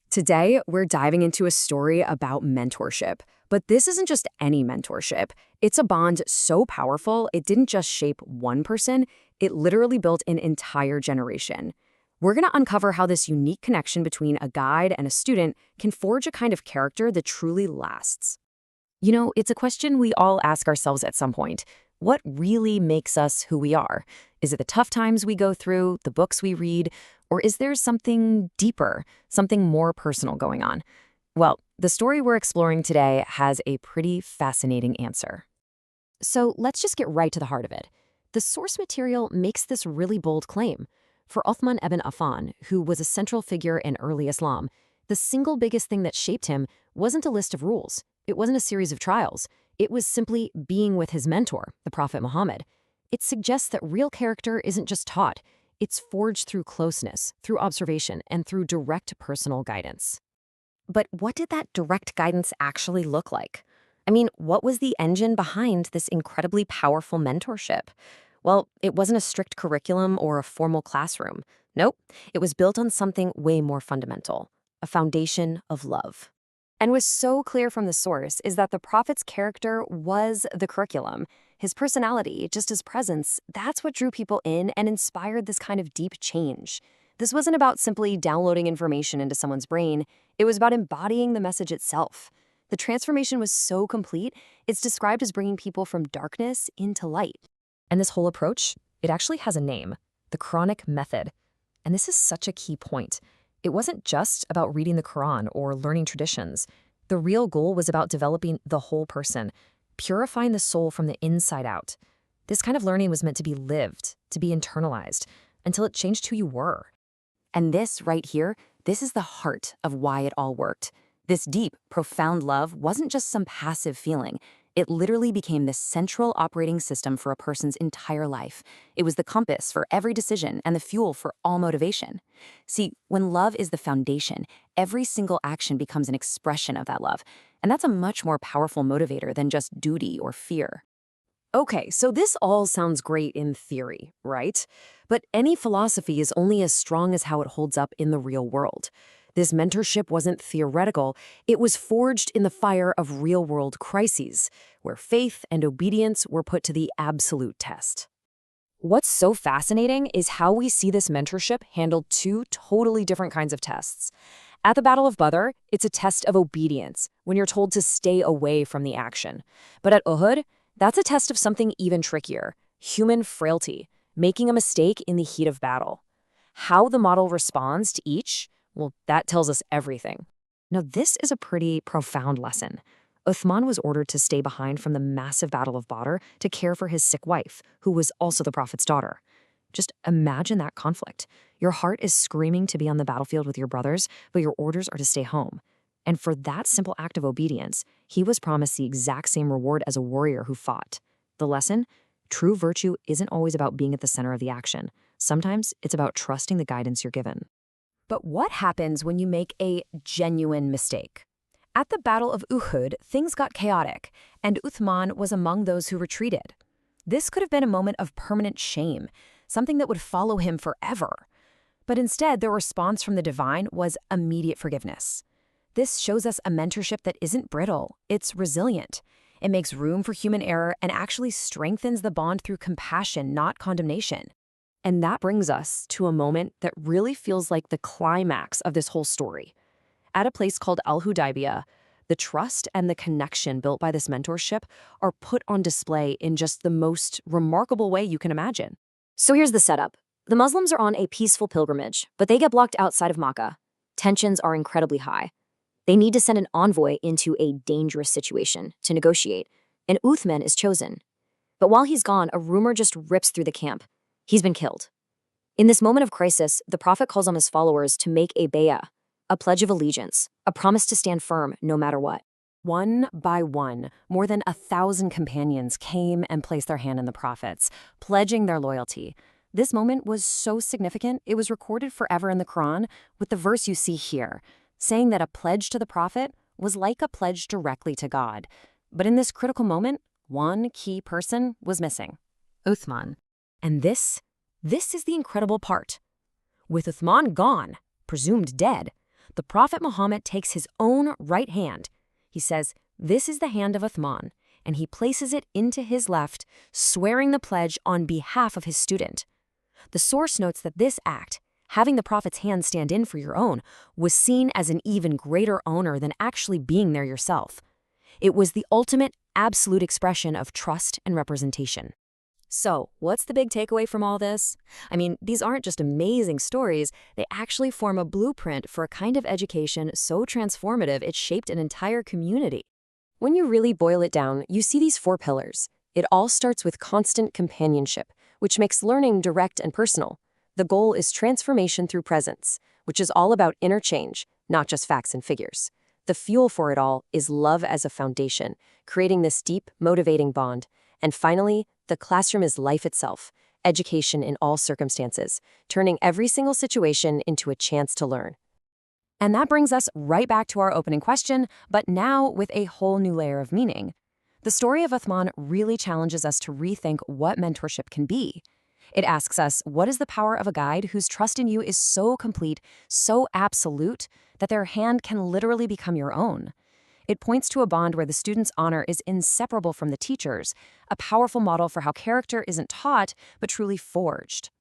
Today, we're diving into a story about mentorship. But this isn't just any mentorship. It's a bond so powerful, it didn't just shape one person, it literally built an entire generation. We're going to uncover how this unique connection between a guide and a student can forge a kind of character that truly lasts. You know, it's a question we all ask ourselves at some point. What really makes us who we are? Is it the tough times we go through, the books we read, or is there something deeper, something more personal going on? Well, the story we're exploring today has a pretty fascinating answer. So let's just get right to the heart of it. The source material makes this really bold claim. For Uthman ibn Affan, who was a central figure in early Islam, the single biggest thing that shaped him wasn't a list of rules. It wasn't a series of trials. It was simply being with his mentor, the Prophet Muhammad. It suggests that real character isn't just taught. It's forged through closeness, through observation, and through direct personal guidance. But what did that direct guidance actually look like? I mean, what was the engine behind this incredibly powerful mentorship? Well, it wasn't a strict curriculum or a formal classroom. Nope, it was built on something way more fundamental, a foundation of love. And what's so clear from the source is that the prophet's character was the curriculum. His personality, just his presence, that's what drew people in and inspired this kind of deep change. This wasn't about simply downloading information into someone's brain. It was about embodying the message itself. The transformation was so complete, it's described as bringing people from darkness into light. And this whole approach, it actually has a name, the Quranic method. And this is such a key point. It wasn't just about reading the Quran or learning traditions. The real goal was about developing the whole person, purifying the soul from the inside out. This kind of learning was meant to be lived, to be internalized, until it changed who you were. And this right here, this is the heart of why it all worked. This deep, profound love wasn't just some passive feeling. It literally became the central operating system for a person's entire life. It was the compass for every decision and the fuel for all motivation. See, when love is the foundation, every single action becomes an expression of that love. And that's a much more powerful motivator than just duty or fear. Okay, so this all sounds great in theory, right? But any philosophy is only as strong as how it holds up in the real world. This mentorship wasn't theoretical, it was forged in the fire of real-world crises, where faith and obedience were put to the absolute test. What's so fascinating is how we see this mentorship handled two totally different kinds of tests. At the Battle of Badr, it's a test of obedience, when you're told to stay away from the action. But at Uhud, that's a test of something even trickier, human frailty, making a mistake in the heat of battle. How the model responds to each, well, that tells us everything. Now, this is a pretty profound lesson. Uthman was ordered to stay behind from the massive Battle of Badr to care for his sick wife, who was also the prophet's daughter. Just imagine that conflict. Your heart is screaming to be on the battlefield with your brothers, but your orders are to stay home. And for that simple act of obedience, he was promised the exact same reward as a warrior who fought. The lesson? True virtue isn't always about being at the center of the action. Sometimes it's about trusting the guidance you're given. But what happens when you make a genuine mistake? At the Battle of Uhud, things got chaotic, and Uthman was among those who retreated. This could have been a moment of permanent shame, something that would follow him forever. But instead, the response from the divine was immediate forgiveness. This shows us a mentorship that isn't brittle, it's resilient. It makes room for human error and actually strengthens the bond through compassion, not condemnation. And that brings us to a moment that really feels like the climax of this whole story. At a place called al-Hudaybiyah, the trust and the connection built by this mentorship are put on display in just the most remarkable way you can imagine. So here's the setup. The Muslims are on a peaceful pilgrimage, but they get blocked outside of Makkah. Tensions are incredibly high. They need to send an envoy into a dangerous situation to negotiate, and Uthman is chosen. But while he's gone, a rumor just rips through the camp. He's been killed. In this moment of crisis, the Prophet calls on his followers to make a bay'ah, a pledge of allegiance, a promise to stand firm no matter what. One by one, more than 1,000 companions came and placed their hand in the Prophet's, pledging their loyalty. This moment was so significant, it was recorded forever in the Quran with the verse you see here, saying that a pledge to the Prophet was like a pledge directly to God. But in this critical moment, one key person was missing, Uthman. And this is the incredible part. With Uthman gone, presumed dead, the Prophet Muhammad takes his own right hand. He says, "This is the hand of Uthman," and he places it into his left, swearing the pledge on behalf of his student. The source notes that this act, having the Prophet's hand stand in for your own, was seen as an even greater honor than actually being there yourself. It was the ultimate, absolute expression of trust and representation. So, what's the big takeaway from all this? I mean, these aren't just amazing stories, they actually form a blueprint for a kind of education so transformative it shaped an entire community. When you really boil it down, you see these 4 pillars. It all starts with constant companionship, which makes learning direct and personal. The goal is transformation through presence, which is all about inner change, not just facts and figures. The fuel for it all is love as a foundation, creating this deep, motivating bond. And finally, the classroom is life itself, education in all circumstances, turning every single situation into a chance to learn. And that brings us right back to our opening question, but now with a whole new layer of meaning. The story of Uthman really challenges us to rethink what mentorship can be. It asks us, what is the power of a guide whose trust in you is so complete, so absolute, that their hand can literally become your own? It points to a bond where the student's honor is inseparable from the teacher's, a powerful model for how character isn't taught, but truly forged.